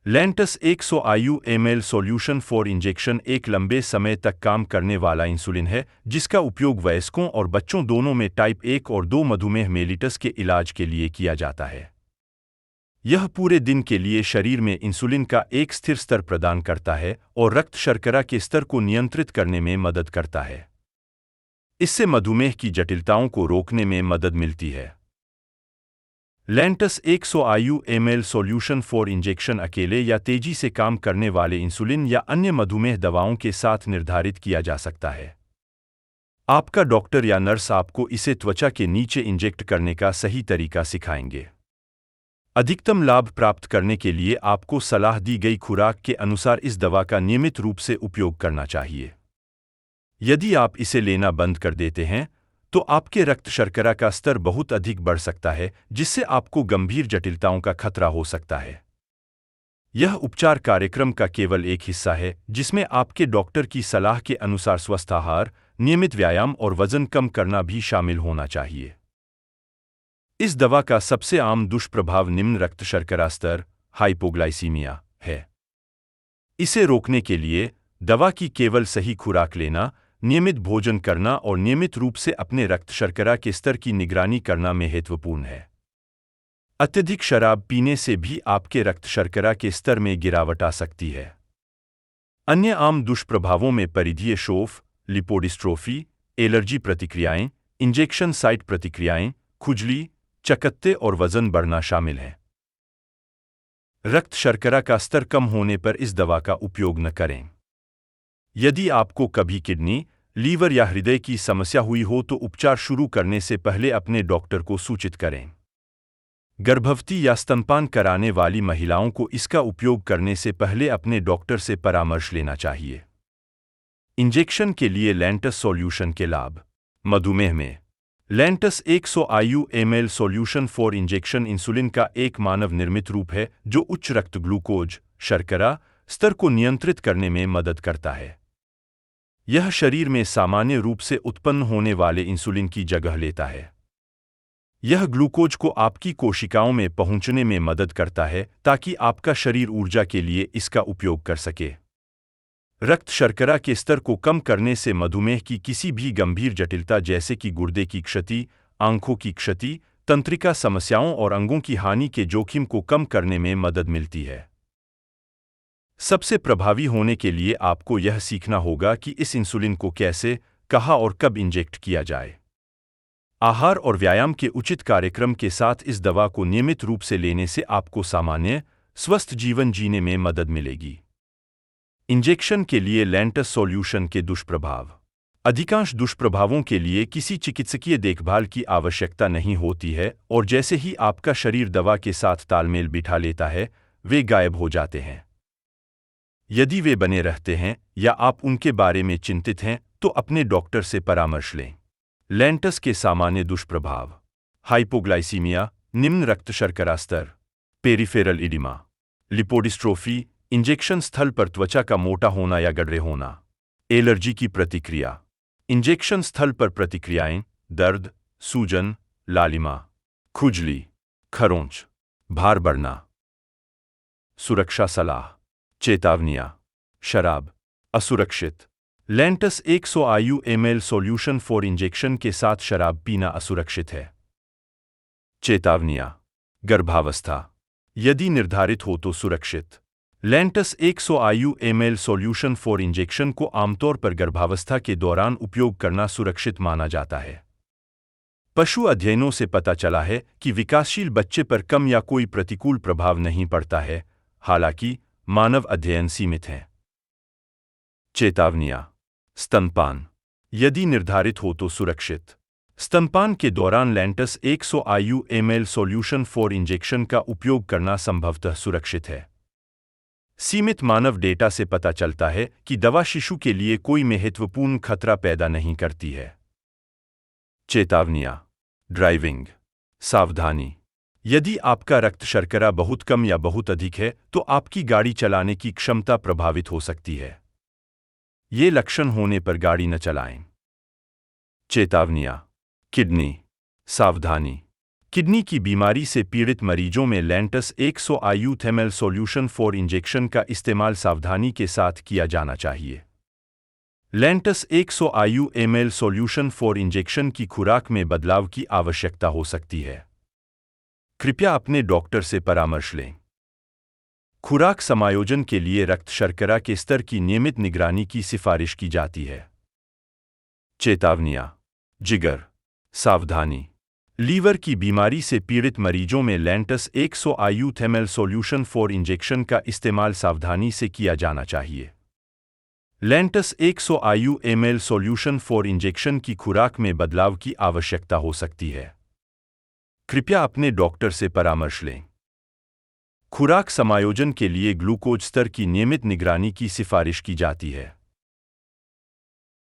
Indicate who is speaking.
Speaker 1: Lantus 100 IU/ml solution for injection एक लंबे समय तक काम करने वाला इंसुलिन है जिसका उपयोग वयस्कों और बच्चों दोनों में टाइप 1 और 2 मधुमेह मेलिटस के इलाज के लिए किया जाता है। यह पूरे दिन के लिए शरीर में इंसुलिन का एक स्थिर स्तर प्रदान करता है और रक्त शर्करा के स्तर को नियंत्रित करने में मदद करता है। इससे मधुमेह की जटिलताओं को रोकने में मदद मिलती है। Lantus 100 IU/ml solution for injection अकेले या तेजी से काम करने वाले इंसुलिन या अन्य मधुमेह दवाओं के साथ निर्धारित किया जा सकता है। आपका डॉक्टर या नर्स आपको इसे त्वचा के नीचे इंजेक्ट करने का सही तरीका सिखाएंगे। अधिकतम लाभ प्राप्त करने के लिए आपको सलाह दी गई खुराक के अनुसार इस दवा का नियमित रूप से उपयोग करना चाहिए। यदि आप इसे लेना बंद कर देते हैं, तो आपके रक्त शर्करा का स्तर बहुत अधिक बढ़ सकता है, जिससे आपको गंभीर जटिलताओं का खतरा हो सकता है। यह उपचार कार्यक्रम का केवल एक हिस्सा है, जिसमें आपके डॉक्टर की सलाह के अनुसार स्वस्थ आहार, नियमित व्यायाम और वजन कम करना भी शामिल होना चाहिए। इस दवा का सबसे आम दुष्प्रभाव निम्न रक्त शर्करा स्तर, हाइपोग्लाइसीमिया, है। इसे रोकने के लिए दवा की केवल सही खुराक लेना, नियमित भोजन करना और नियमित रूप से अपने रक्त शर्करा के स्तर की निगरानी करना महत्वपूर्ण है। अत्यधिक शराब पीने से भी आपके रक्त शर्करा के स्तर में गिरावट आ सकती है। अन्य आम दुष्प्रभावों में परिधीय शोफ, लिपोडिस्ट्रोफी, एलर्जी प्रतिक्रियाएं, इंजेक्शन साइट प्रतिक्रियाएं, खुजली, चकत्ते और वजन बढ़ना शामिल हैं। रक्त शर्करा का स्तर कम होने पर इस दवा का उपयोग न करें। यदि आपको कभी किडनी, लीवर या हृदय की समस्या हुई हो तो उपचार शुरू करने से पहले अपने डॉक्टर को सूचित करें। गर्भवती या स्तनपान कराने वाली महिलाओं को इसका उपयोग करने से पहले अपने डॉक्टर से परामर्श लेना चाहिए। इंजेक्शन के लिए लेंटस सॉल्यूशन के लाभ। मधुमेह में Lantus 100 IU/ml solution for injection insulin का एक मानव निर्मित रूप है जो उच्च रक्त ग्लूकोज, शर्करा स्तर को नियंत्रित करने में मदद करता है। यह शरीर में सामान्य रूप से उत्पन्न होने वाले इंसुलिन की जगह लेता है। यह ग्लूकोज को आपकी कोशिकाओं में पहुंचने में मदद करता है ताकि आपका शरीर ऊर्जा के लिए इसका उपयोग कर सके। रक्त शर्करा के स्तर को कम करने से मधुमेह की किसी भी गंभीर जटिलता जैसे कि गुर्दे की क्षति, आंखों की क्षति, तंत्रिका समस्याओं और अंगों की हानि के जोखिम को कम करने में मदद मिलती है। सबसे प्रभावी होने के लिए आपको यह सीखना होगा कि इस इंसुलिन को कैसे, कहाँ और कब इंजेक्ट किया जाए। आहार और व्यायाम के उचित कार्यक्रम के साथ इस दवा को नियमित रूप से लेने से आपको सामान्य, स्वस्थ जीवन जीने में मदद मिलेगी। इंजेक्शन के लिए लेंटस सॉल्यूशन के दुष्प्रभाव। अधिकांश दुष्प्रभावों के लिए किसी चिकित्सकीय देखभाल की आवश्यकता नहीं होती है और जैसे ही आपका शरीर दवा के साथ तालमेल बिठा लेता है, वे गायब हो जाते हैं। यदि वे बने रहते हैं या आप उनके बारे में चिंतित हैं, तो अपने डॉक्टर से परामर्श लें। लेंटस के सामान्य दुष्प्रभाव। हाइपोग्लाइसीमिया, निम्न रक्त शर्करा स्तर, पेरिफेरल इडिमा, लिपोडिस्ट्रोफी, इंजेक्शन स्थल पर त्वचा का मोटा होना या गड़रे होना, एलर्जी की प्रतिक्रिया, इंजेक्शन स्थल पर प्रतिक्रियाएं, दर्द, सूजन, लालिमा, खुजली, खरोंच, भार बढ़ना। सुरक्षा सलाह। चेतावनियां। शराब असुरक्षित। Lantus 100 IU/ml solution for injection के साथ शराब पीना असुरक्षित है। चेतावनियां। गर्भावस्था यदि निर्धारित हो तो सुरक्षित। Lantus 100 IU/ml solution for injection को आमतौर पर गर्भावस्था के दौरान उपयोग करना सुरक्षित माना जाता है। पशु अध्ययनों से पता चला है कि विकासशील बच्चे पर कम या कोई प्रतिकूल प्रभाव नहीं पड़ता है, हालांकि मानव अध्ययन सीमित हैं। चेतावनियां। स्तनपान यदि निर्धारित हो तो सुरक्षित। स्तनपान के दौरान Lantus 100 IU/ml solution for injection का उपयोग करना संभवतः सुरक्षित है। सीमित मानव डेटा से पता चलता है कि दवा शिशु के लिए कोई महत्वपूर्ण खतरा पैदा नहीं करती है। चेतावनियां। ड्राइविंग सावधानी यदि आपका रक्त शर्करा बहुत कम या बहुत अधिक है, तो आपकी गाड़ी चलाने की क्षमता प्रभावित हो सकती है। ये लक्षण होने पर गाड़ी न चलाएं। चेतावनियां। किडनी सावधानी किडनी की बीमारी से पीड़ित मरीजों में Lantus 100 ml solution for injection का इस्तेमाल सावधानी के साथ किया जाना चाहिए। Lantus 100 ml solution for injection की खुराक में बदलाव की आवश्यकता हो सकती है। कृपया अपने डॉक्टर से परामर्श लें। खुराक समायोजन के लिए रक्त शर्करा के स्तर की नियमित निगरानी की सिफारिश की जाती है। चेतावनियां। जिगर सावधानी। लीवर की बीमारी से पीड़ित मरीजों में Lantus 100 ml solution for injection का इस्तेमाल सावधानी से किया जाना चाहिए। Lantus 100 ml solution for injection की खुराक में बदलाव की आवश्यकता हो सकती है। कृपया अपने डॉक्टर से परामर्श लें। खुराक समायोजन के लिए ग्लूकोज स्तर की नियमित निगरानी की सिफारिश की जाती है।